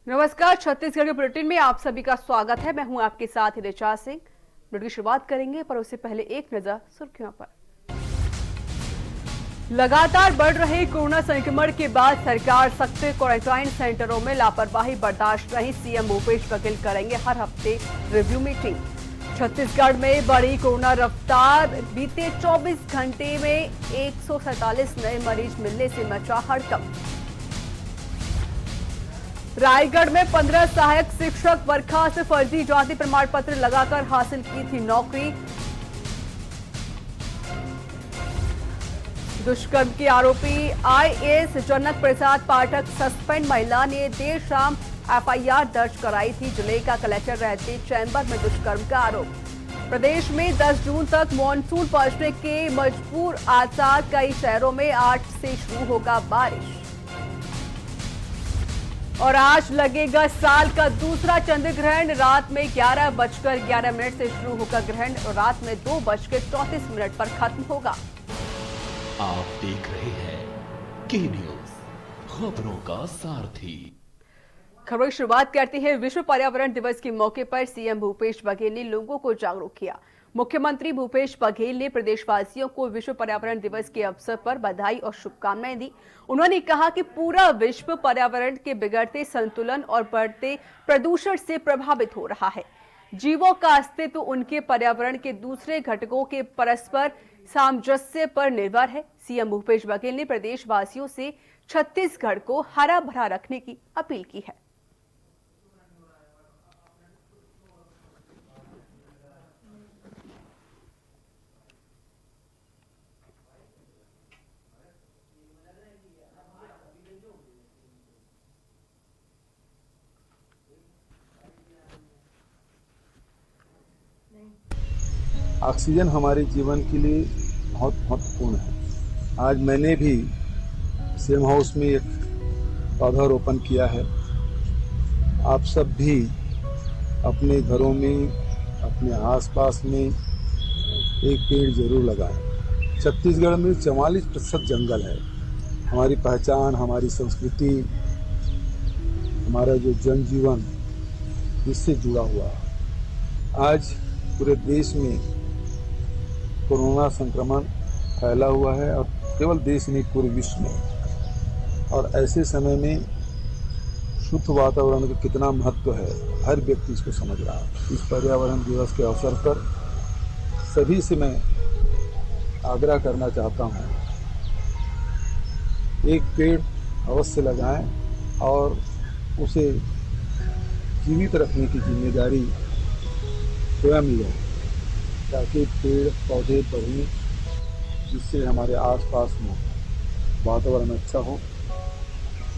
नमस्कार, छत्तीसगढ़ के बुलेटिन में आप सभी का स्वागत है। मैं हूं आपके साथ रिचा सिंह। बुलेटिन की शुरुआत करेंगे, पर उससे पहले एक नजर सुर्खियों पर। लगातार बढ़ रहे कोरोना संक्रमण के बाद सरकार सख्त क्वारंटाइन सेंटरों में लापरवाही बर्दाश्त नहीं। सीएम भूपेश बघेल करेंगे हर हफ्ते रिव्यू मीटिंग। छत्तीसगढ़ में बढ़ी कोरोना रफ्तार, बीते 24 घंटे में 147 नए मरीज मिलने से मचा हड़कंप। रायगढ़ में 15 सहायक शिक्षक बर्खास्त, फर्जी जाति प्रमाण पत्र लगाकर हासिल की थी नौकरी। दुष्कर्म के आरोपी आईएएस जनक प्रसाद पाठक सस्पेंड, महिला ने देर शाम एफआईआर दर्ज कराई थी। जिले का कलेक्टर रहते चैम्बर में दुष्कर्म का आरोप। प्रदेश में 10 जून तक मानसून पहुंचने के मजबूर आसार, कई शहरों में 8 से शुरू होगा बारिश। और आज लगेगा साल का दूसरा चंद्र ग्रहण। रात में 11:11 से शुरू होगा ग्रहण और रात में 2:34 पर खत्म होगा। आप देख रहे हैं के न्यूज, खबरों का सारथी। खबरों की शुरुआत करते हैं। विश्व पर्यावरण दिवस के मौके पर सीएम भूपेश बघेल ने लोगों को जागरूक किया। मुख्यमंत्री भूपेश बघेल ने प्रदेशवासियों को विश्व पर्यावरण दिवस के अवसर पर बधाई और शुभकामनाएं दी। उन्होंने कहा कि पूरा विश्व पर्यावरण के बिगड़ते संतुलन और बढ़ते प्रदूषण से प्रभावित हो रहा है। जीवों का अस्तित्व उनके पर्यावरण के दूसरे घटकों के परस्पर सामंजस्य पर निर्भर है। सीएम भूपेश बघेल ने प्रदेशवासियों से छत्तीसगढ़ को हरा भरा रखने की अपील की है। ऑक्सीजन हमारे जीवन के लिए बहुत महत्वपूर्ण है। आज मैंने भी सेम हाउस में एक पौधारोपण किया है। आप सब भी अपने घरों में, अपने आसपास में एक पेड़ जरूर लगाएं। छत्तीसगढ़ में 44% जंगल है। हमारी पहचान, हमारी संस्कृति, हमारा जो जनजीवन इससे जुड़ा हुआ है। आज पूरे देश में कोरोना संक्रमण फैला हुआ है और केवल देश नहीं, पूरे विश्व में। और ऐसे समय में शुद्ध वातावरण का कितना महत्व है, हर व्यक्ति इसको समझ रहा है। इस पर्यावरण दिवस के अवसर पर सभी से मैं आग्रह करना चाहता हूँ, एक पेड़ अवश्य लगाएं और उसे जीवित रखने की जिम्मेदारी स्वयं लें, ताकि पेड़ पौधे बढ़ें, जिससे हमारे आसपास में वातावरण अच्छा हो,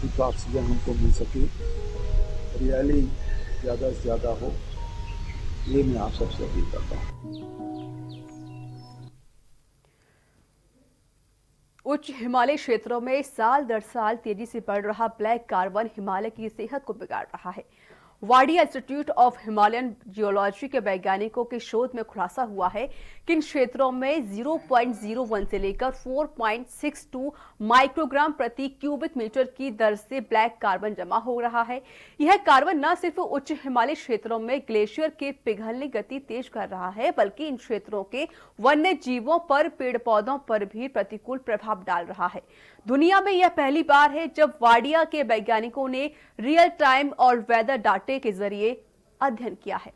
शुद्ध ऑक्सीजन हमको मिल सके, हरियाली ज़्यादा से ज़्यादा हो। ये मैं आप सबसे अपील करता हूँ। उच्च हिमालय क्षेत्रों में साल दर साल तेजी से बढ़ रहा ब्लैक कार्बन हिमालय की सेहत को बिगाड़ रहा है। Wadia institute of Himalayan geology के वैज्ञानिकों के शोध में खुलासा हुआ है कि इन क्षेत्रों में 0.01 से लेकर 4.62 माइक्रोग्राम प्रति क्यूबिक मीटर की दर से ब्लैक कार्बन जमा हो रहा है। यह कार्बन न सिर्फ उच्च हिमालय क्षेत्रों में ग्लेशियर के पिघलने गति तेज कर रहा है, बल्कि इन क्षेत्रों के वन्य जीवों पर, पेड़ पौधों पर भी प्रतिकूल प्रभाव डाल रहा है। दुनिया में यह पहली बार है जब वाडिया के वैज्ञानिकों ने रियल टाइम और वेदर डाटे के जरिए अध्ययन किया है।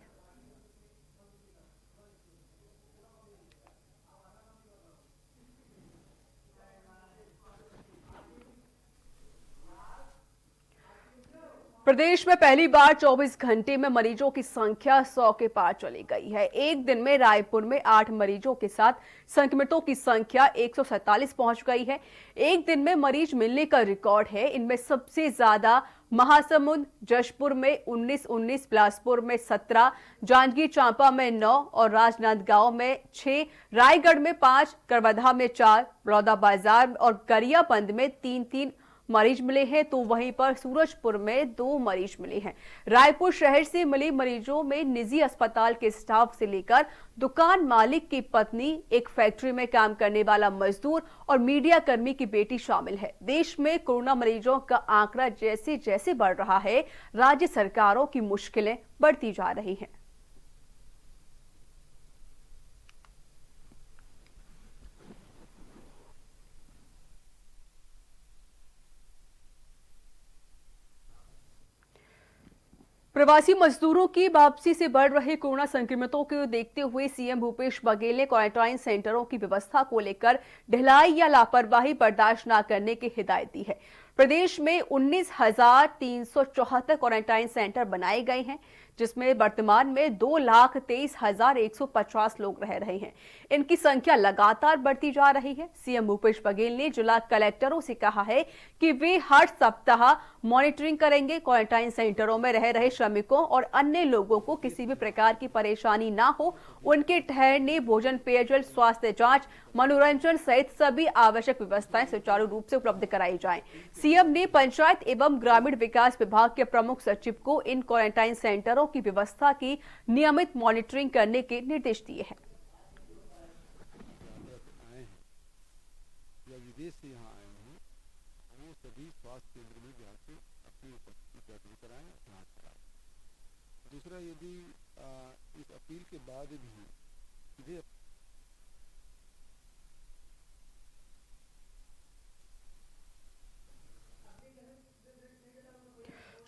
प्रदेश में पहली बार 24 घंटे में मरीजों की संख्या 100 के पार चली गई है। एक दिन में रायपुर में 8 मरीजों के साथ संक्रमितों की संख्या 147 पहुंच गई है। एक दिन में मरीज मिलने का रिकॉर्ड है। इनमें सबसे ज्यादा महासमुंद, जशपुर में 19, बिलासपुर में 17, जांजगीर चांपा में 9 और राजनांदगांव में 6, रायगढ़ में 5, करवधा में 4, बलौदाबाजार और गरियाबंद में 3 मरीज मिले हैं, तो वहीं पर सूरजपुर में 2 मरीज मिले हैं। रायपुर शहर से मिले मरीजों में निजी अस्पताल के स्टाफ से लेकर दुकान मालिक की पत्नी, एक फैक्ट्री में काम करने वाला मजदूर और मीडिया कर्मी की बेटी शामिल है। देश में कोरोना मरीजों का आंकड़ा जैसे जैसे बढ़ रहा है, राज्य सरकारों की मुश्किलें बढ़ती जा रही हैं। प्रवासी मजदूरों की वापसी से बढ़ रहे कोरोना संक्रमितों को देखते हुए सीएम भूपेश बघेल ने क्वारंटाइन सेंटरों की व्यवस्था को लेकर ढिलाई या लापरवाही बर्दाश्त न करने की हिदायत दी है। प्रदेश में 19,374 क्वारंटाइन सेंटर बनाए गए हैं, जिसमें वर्तमान में 2,23,150 लोग रह रहे हैं। इनकी संख्या लगातार बढ़ती जा रही है। सीएम भूपेश बघेल ने जिला कलेक्टरों से कहा है कि वे हर सप्ताह मॉनिटरिंग करेंगे। क्वारंटाइन सेंटरों में रह रहे श्रमिकों और अन्य लोगों को किसी भी प्रकार की परेशानी ना हो, उनके ठहरने, भोजन, पेयजल, स्वास्थ्य जांच, मनोरंजन सहित सभी आवश्यक व्यवस्थाएं सुचारू रूप से उपलब्ध कराई जाएं। सीएम ने पंचायत एवं ग्रामीण विकास विभाग के प्रमुख सचिव को इन क्वारंटाइन सेंटरों की व्यवस्था की नियमित मॉनिटरिंग करने के निर्देश दिए हैं। विदेश से यहाँ आए हैं, वो सभी स्वास्थ्य केंद्र में जाकर अपनी उपस्थिति दर्ज कराएं, जांच कराएं। दूसरा, यदि इस अपील के बाद भी सीधे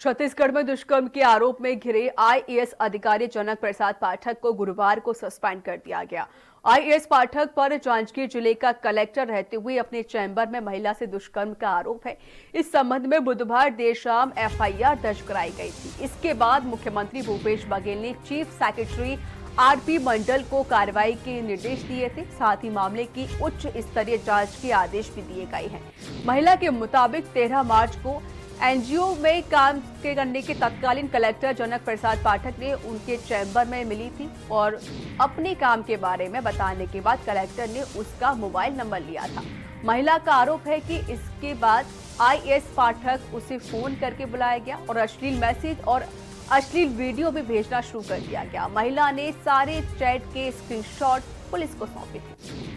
छत्तीसगढ़ में दुष्कर्म के आरोप में घिरे आईएएस अधिकारी जनक प्रसाद पाठक को गुरुवार को सस्पेंड कर दिया गया। आईएएस पाठक पर जांजगीर जिले का कलेक्टर रहते हुए अपने चैम्बर में महिला से दुष्कर्म का आरोप है। इस संबंध में बुधवार देर शाम एफआईआर दर्ज कराई गई थी। इसके बाद मुख्यमंत्री भूपेश बघेल ने चीफ सेक्रेटरी आरपी मंडल को कार्रवाई के निर्देश दिए थे। साथ ही मामले की उच्च स्तरीय जांच के आदेश भी दिए गए हैं। महिला के मुताबिक 13 मार्च को एनजीओ में काम करने के तत्कालीन कलेक्टर जनक प्रसाद पाठक ने उनके चैम्बर में मिली थी और अपने काम के बारे में बताने के बाद कलेक्टर ने उसका मोबाइल नंबर लिया था। महिला का आरोप है कि इसके बाद आईएएस पाठक उसे फोन करके बुलाया गया और अश्लील मैसेज और अश्लील वीडियो भी भेजना शुरू कर दिया गया। महिला ने सारे चैट के स्क्रीनशॉट पुलिस को सौंपे थे।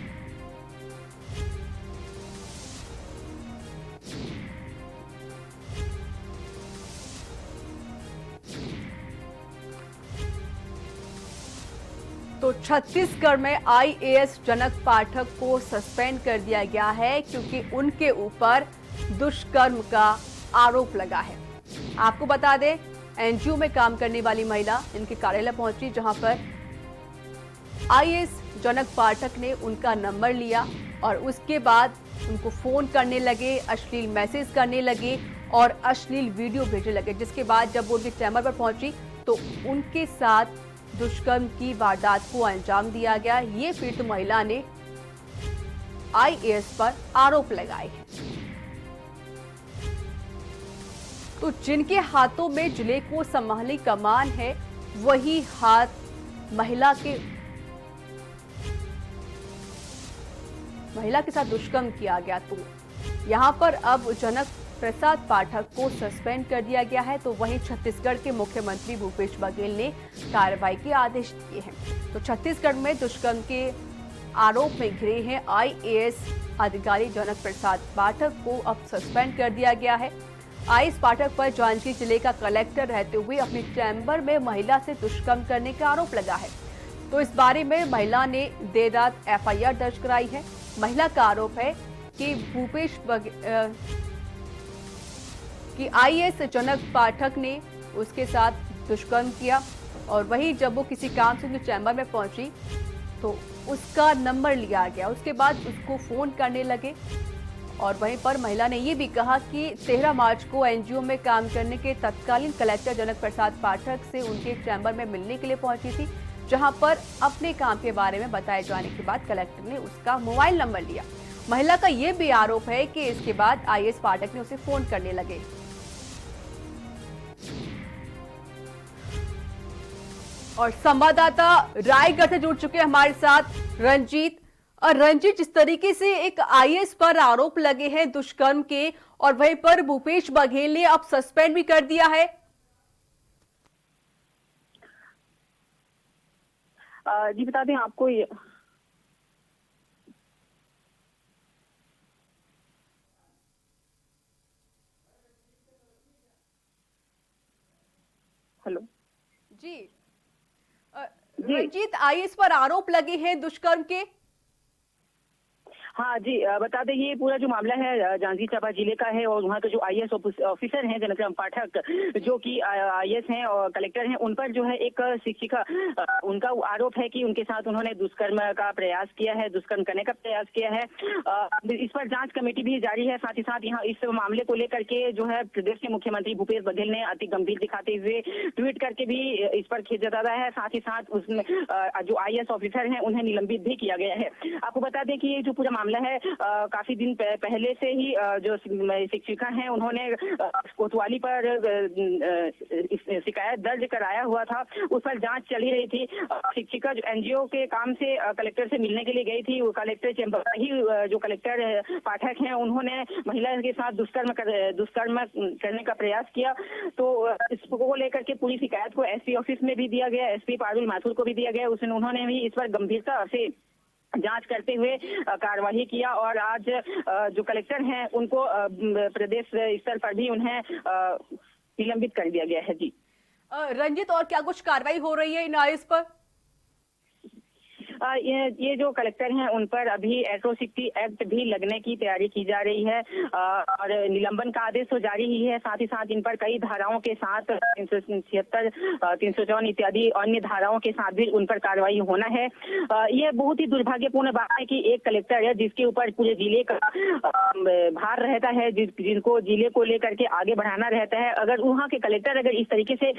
तो छत्तीसगढ़ में आईएएस जनक पाठक को सस्पेंड कर दिया गया है क्योंकि उनके ऊपर दुष्कर्म का आरोप लगा है। आपको बता दें, एनजीओ में काम करने वाली महिला इनके कार्यालय पहुंची, जहां पर आईएएस जनक पाठक ने उनका नंबर लिया और उसके बाद उनको फोन करने लगे, अश्लील मैसेज करने लगे और अश्लील वीडियो भेजने लगे। जिसके बाद जब वो उनके चैम्बर पर पहुंची तो उनके साथ दुष्कर्म की वारदात को अंजाम दिया गया। ये पीड़ित महिला ने आईएएस पर आरोप लगाए हैं। तो जिनके हाथों में जिले को संभालने कमान है, वही हाथ महिला के साथ दुष्कर्म किया गया। तो यहां पर अब जनक प्रसाद पाठक को सस्पेंड कर दिया गया है। तो वहीं छत्तीसगढ़ के मुख्यमंत्री भूपेश बघेल ने कार्रवाई के आदेश दिए हैं। तो छत्तीसगढ़ में दुष्कर्म के आरोप में घिरे हैं आईएएस अधिकारी जनक प्रसाद पाठक को अब सस्पेंड कर दिया गया है। आईएएस पाठक पर जांजगीर जिले का कलेक्टर रहते हुए अपने चैम्बर में महिला से दुष्कर्म करने का आरोप लगा है। तो इस बारे में महिला ने देर रात एफआईआर दर्ज कराई है। महिला का आरोप है कि आईएएस जनक पाठक ने उसके साथ दुष्कर्म किया और वही जब वो किसी काम से उनके चैम्बर में पहुंची तो उसका नंबर लिया गया। उसके बाद उसको फोन करने लगे और वहीं पर महिला ने ये भी कहा कि 13 मार्च को एनजीओ में काम करने के तत्कालीन कलेक्टर जनक प्रसाद पाठक से उनके चैम्बर में मिलने के लिए पहुंची थी, जहां पर अपने काम के बारे में बताए जाने के बाद कलेक्टर ने उसका मोबाइल नंबर लिया। महिला का यह भी आरोप है कि इसके बाद आईएएस पाठक ने उसे फोन करने लगे। और संवाददाता रायगढ़ से जुड़ चुके हैं हमारे साथ रंजीत। और रंजित, जिस तरीके से एक आईएएस पर आरोप लगे हैं दुष्कर्म के, और वहीं पर भूपेश बघेल ने अब सस्पेंड भी कर दिया है। जी बता दें आपको हेलो जी रंजीत, आईएएस पर आरोप लगे हैं दुष्कर्म के। हाँ जी, बता दें ये पूरा जो मामला है जांजगीर चांपा जिले का है और वहाँ के जो आईएएस ऑफिसर हैं जनक्रम पाठक, जो कि आईएएस हैं और कलेक्टर हैं, उन पर जो है एक शिक्षिका, उनका आरोप है कि उनके साथ उन्होंने दुष्कर्म का प्रयास किया है, दुष्कर्म करने का प्रयास किया है। इस पर जांच कमेटी भी जारी है। साथ ही साथ यहाँ इस मामले को लेकर के जो है प्रदेश के मुख्यमंत्री भूपेश बघेल ने अति गंभीर दिखाते हुए ट्वीट करके भी इस पर खेद जताया है। साथ ही साथ उसमें जो आईएएस ऑफिसर हैं उन्हें निलंबित भी किया गया है। आपको बता दें कि ये जो पूरा मामला है काफी दिन पहले से ही जो शिक्षिका हैं उन्होंने कोतवाली पर शिकायत दर्ज कराया हुआ था, उस पर जांच चल ही रही थी। शिक्षिका जो एनजीओ के काम से कलेक्टर से मिलने के लिए गई थी, वो कलेक्टर चेंबर ही जो कलेक्टर पाठक हैं उन्होंने महिला के साथ दुष्कर्म करने का प्रयास किया। तो इसको लेकर के पूरी शिकायत को एसपी ऑफिस में भी दिया गया, एसपी पारुल माथुर को भी दिया गया। उन्होंने भी इस पर गंभीरता से जांच करते हुए कार्यवाही किया और आज जो कलेक्टर हैं उनको प्रदेश स्तर पर भी उन्हें निलंबित कर दिया गया है। जी रंजित, और क्या कुछ कार्रवाई हो रही है इन आईएएस पर? ये जो कलेक्टर हैं उन पर अभी एट्रोसिटी एक्ट भी लगने की तैयारी की जा रही है और निलंबन का आदेश तो जारी ही है। साथ ही साथ इन पर कई धाराओं के साथ 376, 354 इत्यादि अन्य धाराओं के साथ भी उन पर कार्रवाई होना है। यह बहुत ही दुर्भाग्यपूर्ण बात है कि एक कलेक्टर है जिसके ऊपर पूरे जिले का भार रहता है, जिनको जिले को लेकर के आगे बढ़ाना रहता है, अगर वहाँ के कलेक्टर अगर इस तरीके से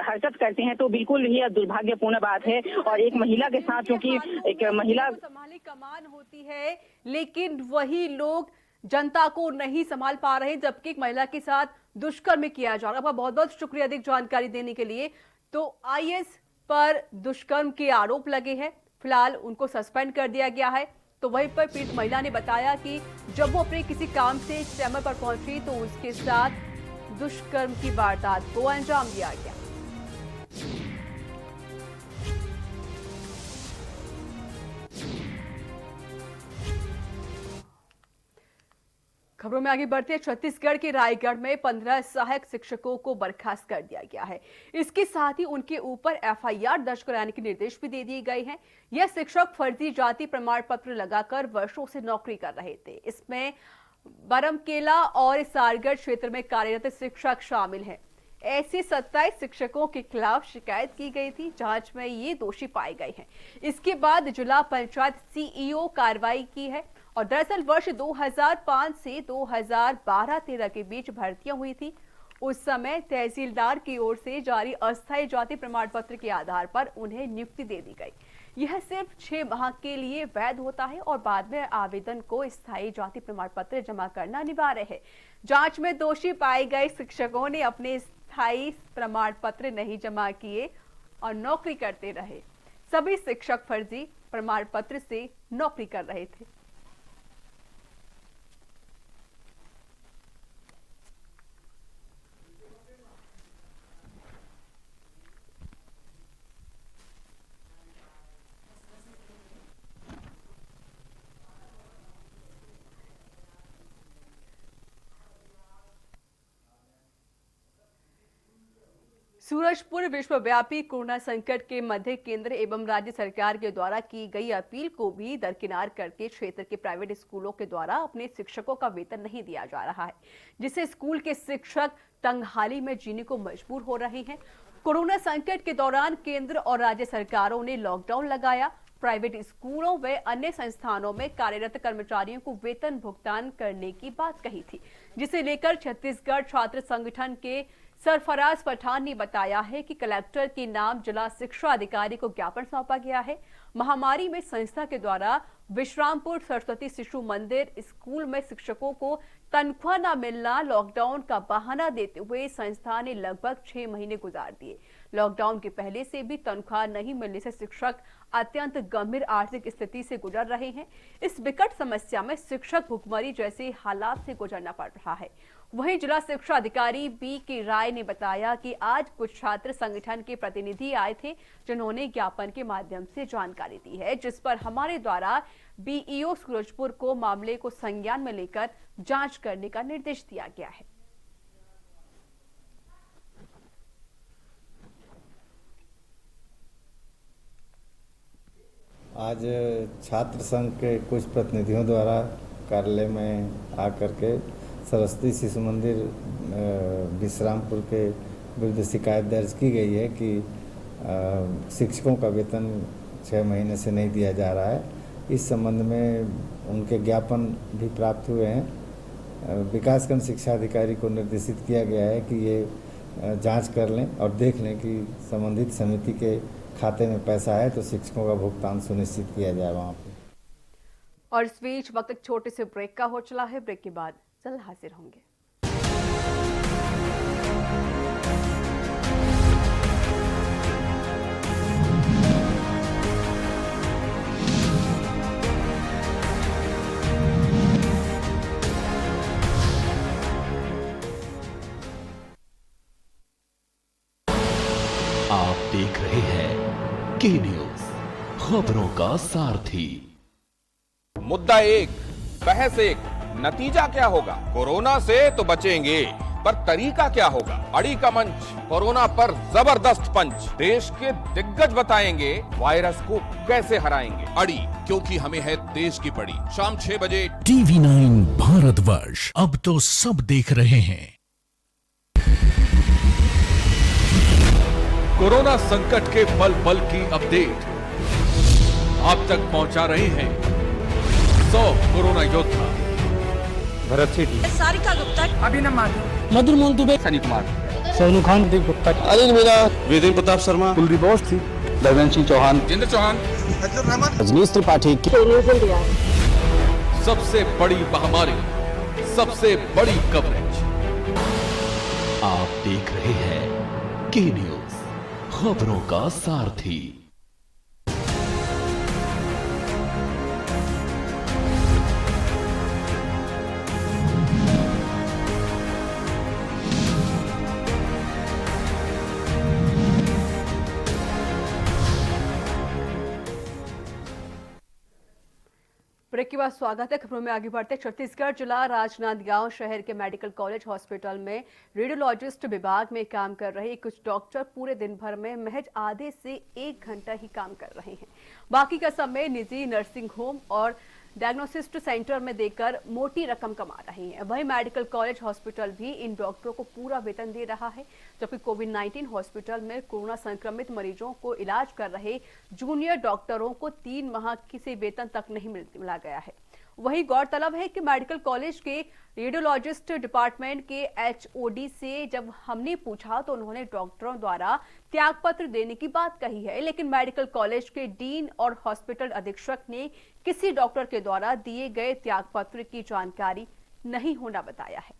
हरकत करते हैं तो बिल्कुल ही दुर्भाग्यपूर्ण बात है। और एक महिला के साथ, क्योंकि एक महिला संभाली कमान होती है, लेकिन वही लोग जनता को नहीं संभाल पा रहे, जबकि एक महिला के साथ दुष्कर्म किया जा रहा है। आपका बहुत बहुत शुक्रिया अधिक जानकारी देने के लिए। तो आईएएस पर दुष्कर्म के आरोप लगे हैं, फिलहाल उनको सस्पेंड कर दिया गया है। तो वहीं पर पीड़ित महिला ने बताया कि जब वो अपने किसी काम से चैम्बर पर पहुंची तो उसके साथ दुष्कर्म की वारदात को अंजाम दिया गया। खबरों में आगे बढ़ते हैं। छत्तीसगढ़ के रायगढ़ में 15 सहायक शिक्षकों को बर्खास्त कर दिया गया है। इसके साथ ही उनके ऊपर एफआईआर दर्ज कराने के निर्देश भी दे दिए गए हैं। यह शिक्षक फर्जी जाति प्रमाण पत्र लगाकर वर्षों से नौकरी कर रहे थे। इसमें बरमकेला और सारगढ़ क्षेत्र में कार्यरत शिक्षक शामिल हैं। ऐसे 27 शिक्षकों के खिलाफ शिकायत की गई थी। जांच में ये दोषी पाए गए हैं। इसके बाद जिला पंचायत सीईओ कार्रवाई की है। और दरअसल वर्ष 2005 से 2012-13 के बीच भर्तियां हुई थी। उस समय तहसीलदार की ओर से जारी अस्थायी जाति प्रमाण पत्र के आधार पर उन्हें नियुक्ति दे दी गई। यह सिर्फ 6 माह के लिए वैध होता है और बाद में आवेदन को स्थायी जाति प्रमाण पत्र जमा करना अनिवार्य है। जांच में दोषी पाए गए शिक्षकों ने अपने स्थायी प्रमाण पत्र नहीं जमा किए और नौकरी करते रहे। सभी शिक्षक फर्जी प्रमाण पत्र से नौकरी कर रहे थे। सूरजपुर विश्वव्यापी कोरोना संकट के मध्य केंद्र एवं राज्य सरकार के द्वारा की गई अपील को भी दरकिनार करके क्षेत्र के प्राइवेट स्कूलों के द्वारा अपने शिक्षकों का वेतन नहीं दिया जा रहा है, जिससे स्कूल के शिक्षक तंगहाली में जीने को मजबूर हो रहे हैं। कोरोना संकट के दौरान केंद्र और राज्य सरकारों ने लॉकडाउन लगाया। प्राइवेट स्कूलों व अन्य संस्थानों में कार्यरत कर्मचारियों को वेतन भुगतान करने की बात कही थी, जिसे लेकर छत्तीसगढ़ छात्र संगठन के सरफराज पठान ने बताया है कि कलेक्टर के नाम जिला शिक्षा अधिकारी को ज्ञापन सौंपा गया है। महामारी में संस्था के द्वारा विश्रामपुर सरस्वती शिशु मंदिर स्कूल में शिक्षकों को तनख्वाह न मिलना, लॉकडाउन का बहाना देते हुए संस्था ने लगभग 6 महीने गुजार दिए। लॉकडाउन के पहले से भी तनख्वाह नहीं मिलने से शिक्षक अत्यंत गंभीर आर्थिक स्थिति से गुजर रहे हैं। इस विकट समस्या में शिक्षक भुखमरी जैसे हालात से गुजरना पड़ रहा है। वहीं जिला शिक्षा अधिकारी बी के राय ने बताया कि आज कुछ छात्र संगठन के प्रतिनिधि आए थे, जिन्होंने ज्ञापन के माध्यम से जानकारी दी है, जिस पर हमारे द्वारा बीईओ सूरजपुर को मामले को संज्ञान में लेकर जांच करने का निर्देश दिया गया है। आज छात्र संघ के कुछ प्रतिनिधियों द्वारा कार्यालय में आकर के सरस्वती शिशु मंदिर विश्रामपुर के विरुद्ध शिकायत दर्ज की गई है कि शिक्षकों का वेतन 6 महीने से नहीं दिया जा रहा है। इस संबंध में उनके ज्ञापन भी प्राप्त हुए हैं। विकासखंड शिक्षा अधिकारी को निर्देशित किया गया है कि ये जांच कर लें और देख लें कि संबंधित समिति के खाते में पैसा है तो शिक्षकों का भुगतान सुनिश्चित किया जाए वहाँ पे। और इस बीच वक्त एक छोटे से ब्रेक का हो चला है। ब्रेक के बाद जल्द हाजिर होंगे। आप देख रहे हैं के न्यूज, खबरों का सारथी। मुद्दा एक, बहस एक, नतीजा क्या होगा? कोरोना से तो बचेंगे, पर तरीका क्या होगा? अड़ी का मंच, कोरोना पर जबरदस्त पंच। देश के दिग्गज बताएंगे वायरस को कैसे हराएंगे। अड़ी, क्योंकि हमें है देश की पड़ी। शाम 6 बजे TV9 भारतवर्ष, अब तो सब देख रहे हैं। कोरोना संकट के पल पल की अपडेट आप तक पहुंचा रहे हैं 100 कोरोना योद्धा। भरत सेठी, सारिका गुप्ता, अभिनव माथुर, मधुर मोहन दुबे, सनी कुमार, सोनू खान, दीप गुप्ता, अनिल मीरा, वेदेन प्रताप शर्मा, कुलदीप अवस्थी, दर्शन सिंह चौहान, जितेंद्र चौहान, रजनीश त्रिपाठी। सबसे बड़ी महामारी, सबसे बड़ी कवरेज। आप देख रहे हैं के न्यूज, खबरों का सारथी। ब्रेक के बाद स्वागत है। खबरों में आगे बढ़ते। छत्तीसगढ़ जिला राजनांदगांव शहर के मेडिकल कॉलेज हॉस्पिटल में रेडियोलॉजिस्ट विभाग में काम कर रहे कुछ डॉक्टर पूरे दिन भर में महज आधे से 1 घंटा ही काम कर रहे हैं। बाकी का समय निजी नर्सिंग होम और डायग्नोसिस्ट सेंटर में देकर मोटी रकम कमा रहे हैं। वहीं मेडिकल कॉलेज हॉस्पिटल भी इन डॉक्टरों को पूरा वेतन दे रहा है, जबकि कोविड-19 हॉस्पिटल में कोरोना संक्रमित मरीजों को इलाज कर रहे जूनियर डॉक्टरों को 3 माह की से वेतन तक नहीं मिला गया है। वहीं गौरतलब है कि मेडिकल कॉलेज के रेडियोलॉजिस्ट डिपार्टमेंट के एचओडी से जब हमने पूछा तो उन्होंने डॉक्टरों द्वारा त्यागपत्र देने की बात कही है, लेकिन मेडिकल कॉलेज के डीन और हॉस्पिटल अधीक्षक ने किसी डॉक्टर के द्वारा दिए गए त्यागपत्र की जानकारी नहीं होना बताया है।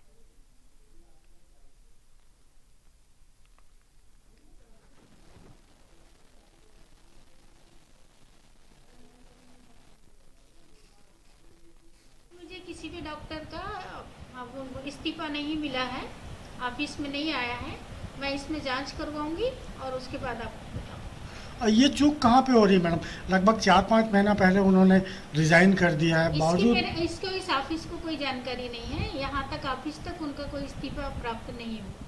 किसी भी डॉक्टर का इस्तीफा नहीं मिला है, ऑफिस में नहीं आया है। मैं इसमें जांच करवाऊंगी और उसके बाद आपको बताऊंगी। ये चूक कहाँ पे हो रही है मैडम? लगभग 4-5 महीना पहले उन्होंने रिजाइन कर दिया है, बावजूद इसको इस ऑफिस को कोई जानकारी नहीं है। यहाँ तक ऑफिस तक उनका कोई इस्तीफा प्राप्त नहीं हुआ।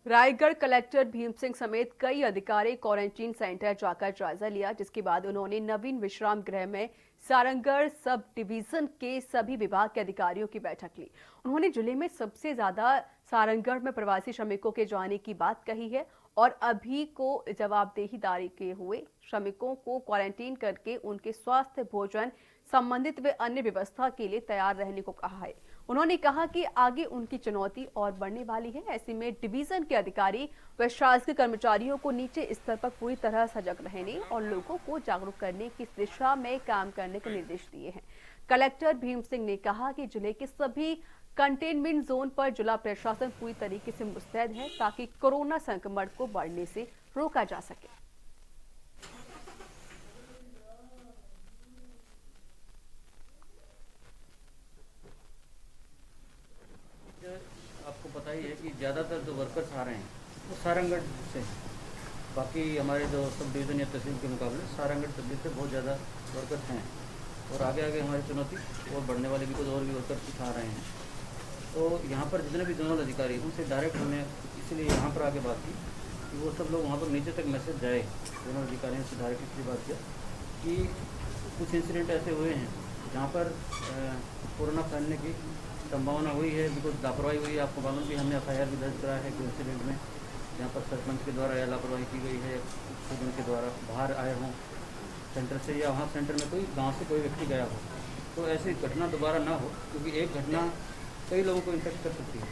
रायगढ़ कलेक्टर भीम सिंह समेत कई अधिकारी क्वारंटीन सेंटर जाकर जायजा लिया, जिसके बाद उन्होंने नवीन विश्राम गृह में सारंगढ़ सब डिवीजन के सभी विभाग के अधिकारियों की बैठक ली। उन्होंने जिले में सबसे ज्यादा सारंगढ़ में प्रवासी श्रमिकों के जाने की बात कही है और अभी को जवाबदेही के हुए श्रमिकों को क्वारंटीन करके उनके स्वास्थ्य, भोजन संबंधित व अन्य व्यवस्था के लिए तैयार रहने को कहा है। उन्होंने कहा कि आगे उनकी चुनौती और बढ़ने वाली है। ऐसे में डिवीजन के अधिकारी व शासकीय कर्मचारियों को नीचे स्तर पर पूरी तरह सजग रहने और लोगों को जागरूक करने की दिशा में काम करने के निर्देश दिए हैं, कलेक्टर भीम सिंह ने कहा कि जिले के सभी कंटेनमेंट जोन पर जिला प्रशासन पूरी तरीके से मुस्तैद है ताकि कोरोना संक्रमण को बढ़ने से रोका जा सके। आपको पता ही है कि ज़्यादातर जो वर्कर्स आ रहे हैं वो सारंगढ़ से, बाकी हमारे जो सब डिवीज़न या तहसील के मुकाबले सारंगढ़ तहसील से बहुत ज़्यादा वर्कर्स हैं और आगे आगे हमारी चुनौती और बढ़ने वाले भी कुछ और भी वर्कर्स आ रहे हैं। तो यहाँ पर जितने भी जोनल अधिकारी उनसे डायरेक्ट हमने इसलिए यहाँ पर आके बात की कि वो सब लोग वहाँ पर नीचे तक मैसेज जाए। जोनल अधिकारियों से डायरेक्ट इसलिए बात किया कि कुछ इंसिडेंट ऐसे हुए हैं जहाँ पर कोरोना फैलने की संभावना हुई है, बिकॉज लापरवाही हुई है। आपको मालूम कि हमने FIR भी दर्ज कराया है कि इंसिडेंट में जहाँ पर सरपंच के द्वारा या लापरवाही की गई है, स्टूडेंट के द्वारा बाहर आए हों सेंटर से या वहाँ सेंटर में कोई गांव से कोई व्यक्ति गया हो, तो ऐसी घटना दोबारा ना हो, क्योंकि एक घटना कई लोगों को इन्फेक्ट कर सकती है।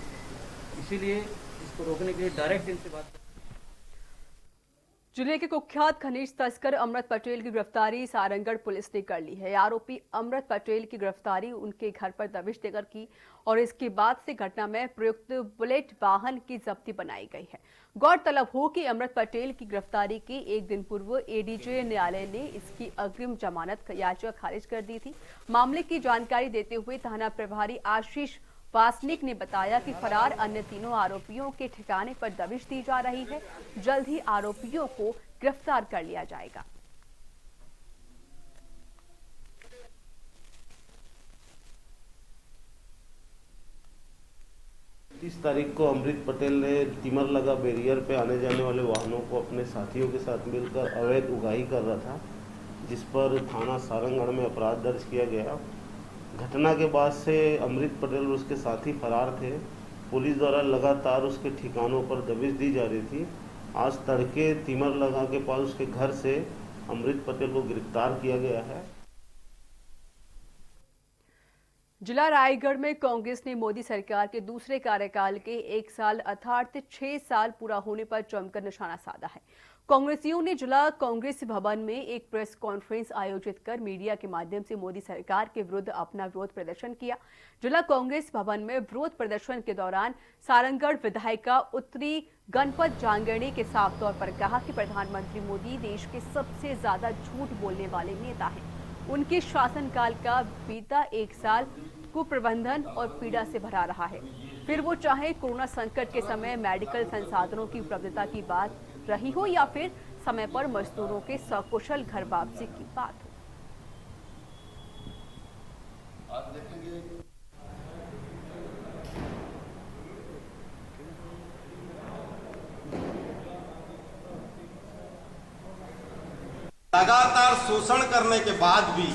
इसीलिए इसको रोकने के लिए डायरेक्ट इनसे बात। जिले के कुख्यात खनिज तस्कर अमृत पटेल की गिरफ्तारी सारंगढ़ पुलिस ने कर ली है। आरोपी अमृत पटेल की गिरफ्तारी उनके घर पर दबिश देकर की और इसके बाद से घटना में प्रयुक्त बुलेट वाहन की जब्ती बनाई गई है। गौरतलब हो कि अमृत पटेल की गिरफ्तारी के एक दिन पूर्व ADJ न्यायालय ने इसकी अग्रिम जमानत याचिका खारिज कर दी थी। मामले की जानकारी देते हुए थाना प्रभारी आशीष वासनिक ने बताया कि फरार अन्य तीनों आरोपियों के ठिकाने पर दबिश दी जा रही है। जल्द ही आरोपियों को गिरफ्तार कर लिया जाएगा। 30 तारीख को अमृत पटेल ने तिमर लगा बैरियर पे आने जाने वाले वाहनों को अपने साथियों के साथ मिलकर अवैध उगाही कर रहा था, जिस पर थाना सारंगढ़ में अपराध दर्ज किया गया। घटना के बाद से अमृत पटेल और उसके साथी फरार थे। पुलिस द्वारा लगातार उसके ठिकानों पर दबिश दी जा रही थी। आज तड़के तिमर लगा के पास उसके घर से अमृत पटेल को गिरफ्तार किया गया है। जिला रायगढ़ में कांग्रेस ने मोदी सरकार के दूसरे कार्यकाल के 1 साल अर्थात 6 साल पूरा होने पर जमकर निशाना साधा है। कांग्रेसियों ने जिला कांग्रेस भवन में एक प्रेस कॉन्फ्रेंस आयोजित कर मीडिया के माध्यम से मोदी सरकार के विरुद्ध अपना विरोध प्रदर्शन किया। जिला कांग्रेस भवन में विरोध प्रदर्शन के दौरान सारंगढ़ विधायिका उत्तरी गणपत जांगेड़ी के साफ तौर पर कहा कि प्रधानमंत्री मोदी देश के सबसे ज्यादा झूठ बोलने वाले नेता हैं। उनके शासनकाल का बीता 1 साल कुप्रबंधन और पीड़ा से भरा रहा है। फिर वो चाहे कोरोना संकट के समय मेडिकल संसाधनों की उपलब्धता की बात रही हो या फिर समय पर मजदूरों के सकुशल घर वापसी की बात हो। लगातार शोषण करने के बाद भी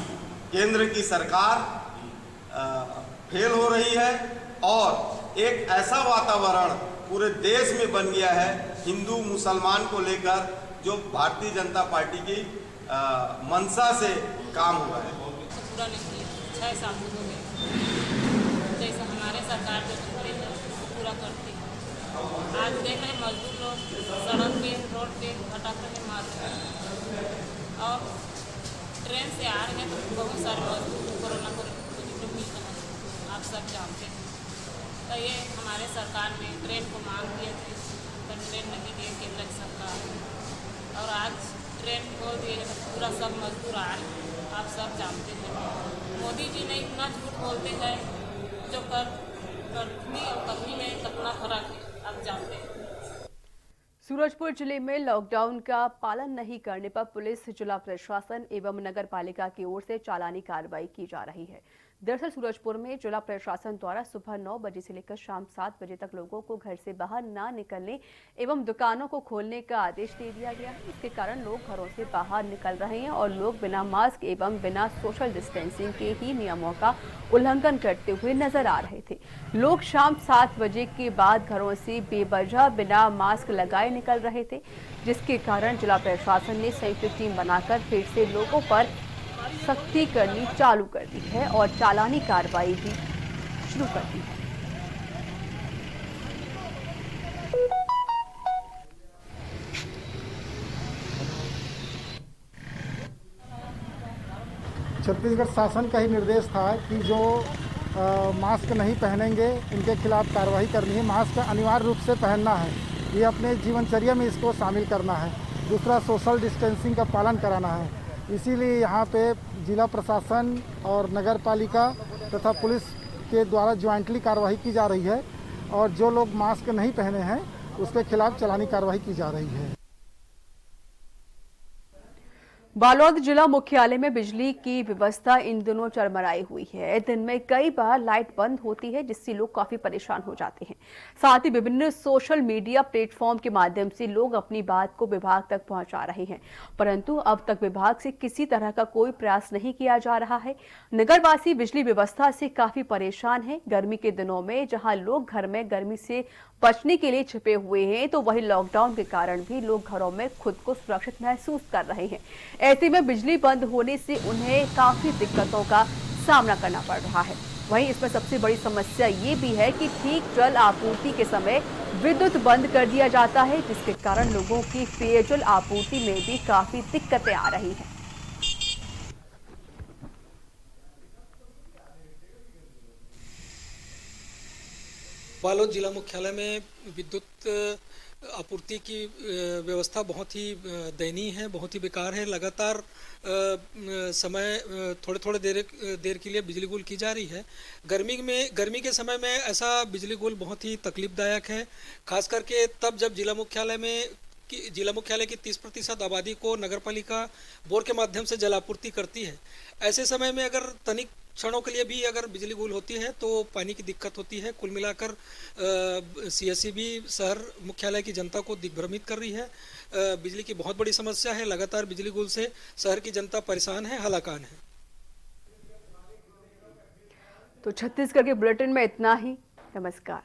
केंद्र की सरकार फेल हो रही है और एक ऐसा वातावरण पूरे देश में बन गया है हिंदू मुसलमान को लेकर, जो भारतीय जनता पार्टी की मंशा से काम हुआ है। पूरा नहीं 6 साल हो गए, जैसे हमारे सरकार जो करते हैं पूरा करती है। आज देख रहे मजदूर लोग सड़क पे रोड पे भटक रहे मार रहे हैं और ट्रेन से आ रहे हैं तो बहुत सारे मजदूर कोरोना को पॉजिटिव मिल रहे हैं, आप सब जानते हैं। तो ये हमारे सरकार ने ट्रेन को मांग दिए थे पर ट्रेन नहीं दिए केंद्र सरकार, और आज ट्रेन खोल दिए तो पूरा सब मजदूर आ रहे हैं, आप सब जानते हैं। मोदी जी ने इतना झूठ बोलते हैं, जो करनी और करनी में कितना फर्क है आप जानते हैं। सूरजपुर जिले में लॉकडाउन का पालन नहीं करने पर पुलिस, जिला प्रशासन एवं नगर पालिका की ओर से चालानी कार्रवाई की जा रही है। दरअसल सूरजपुर में जिला प्रशासन द्वारा सुबह 9 बजे से लेकर शाम 7 बजे तक लोगों को घर से बाहर ना निकलने एवं दुकानों को खोलने का आदेश दे दिया गया है। इसके कारण लोग घरों से बाहर निकल रहे हैं और लोग बिना मास्क एवं बिना सोशल डिस्टेंसिंग के ही नियमों का उल्लंघन करते हुए नजर आ रहे थे। लोग शाम 7 बजे के बाद घरों से बेवजह बिना मास्क लगाए निकल रहे थे, जिसके कारण जिला प्रशासन ने संयुक्त टीम बनाकर फिर से लोगों पर सख्ती करनी चालू कर दी है और चालानी कार्रवाई भी शुरू कर दी है। छत्तीसगढ़ शासन का ही निर्देश था कि जो मास्क नहीं पहनेंगे उनके खिलाफ कार्रवाई करनी है। मास्क अनिवार्य रूप से पहनना है, ये अपने जीवनचर्या में इसको शामिल करना है। दूसरा, सोशल डिस्टेंसिंग का पालन कराना है। इसीलिए यहाँ पे जिला प्रशासन और नगर पालिका तथा पुलिस के द्वारा ज्वाइंटली कार्रवाई की जा रही है और जो लोग मास्क नहीं पहने हैं उसके खिलाफ चालानी कार्रवाई की जा रही है। बालोद जिला मुख्यालय में बिजली की व्यवस्था इन दिनों चरमराई हुई है। दिन में कई बार लाइट बंद होती है जिससे लोग काफी परेशान हो जाते हैं। साथ ही विभिन्न सोशल मीडिया प्लेटफॉर्म के माध्यम से लोग अपनी बात को विभाग तक पहुंचा रहे हैं, परंतु अब तक विभाग से किसी तरह का कोई प्रयास नहीं किया जा रहा है। नगरवासी बिजली व्यवस्था से काफी परेशान हैं। गर्मी के दिनों में जहां लोग घर में गर्मी से बचने के लिए छिपे हुए हैं, तो वहीं लॉकडाउन के कारण भी लोग घरों में खुद को सुरक्षित महसूस कर रहे हैं। ऐसे में बिजली बंद होने से उन्हें काफी दिक्कतों का सामना करना पड़ रहा है। वहीं इसमें सबसे बड़ी समस्या ये भी है कि ठीक जल आपूर्ति के समय विद्युत बंद कर दिया जाता है, जिसके कारण लोगों की पेयजल आपूर्ति में भी काफी दिक्कतें आ रही हैं। बालोद जिला मुख्यालय में विद्युत आपूर्ति की व्यवस्था बहुत ही दयनीय है, बहुत ही बेकार है। लगातार समय थोड़े देर के लिए बिजली गुल की जा रही है। गर्मी के समय में ऐसा बिजली गुल बहुत ही तकलीफदायक है, खास करके तब जब जिला मुख्यालय की 30% आबादी को नगरपालिका बोर के माध्यम से जल आपूर्ति करती है। ऐसे समय में अगर तनिक क्षणों के लिए भी अगर बिजली गुल होती है तो पानी की दिक्कत होती है। कुल मिलाकर सीएससी भी शहर मुख्यालय की जनता को दिग्भ्रमित कर रही है। बिजली की बहुत बड़ी समस्या है। लगातार बिजली गुल से शहर की जनता परेशान है, हलाकान है। तो छत्तीसगढ़ के बुलेटिन में इतना ही। नमस्कार।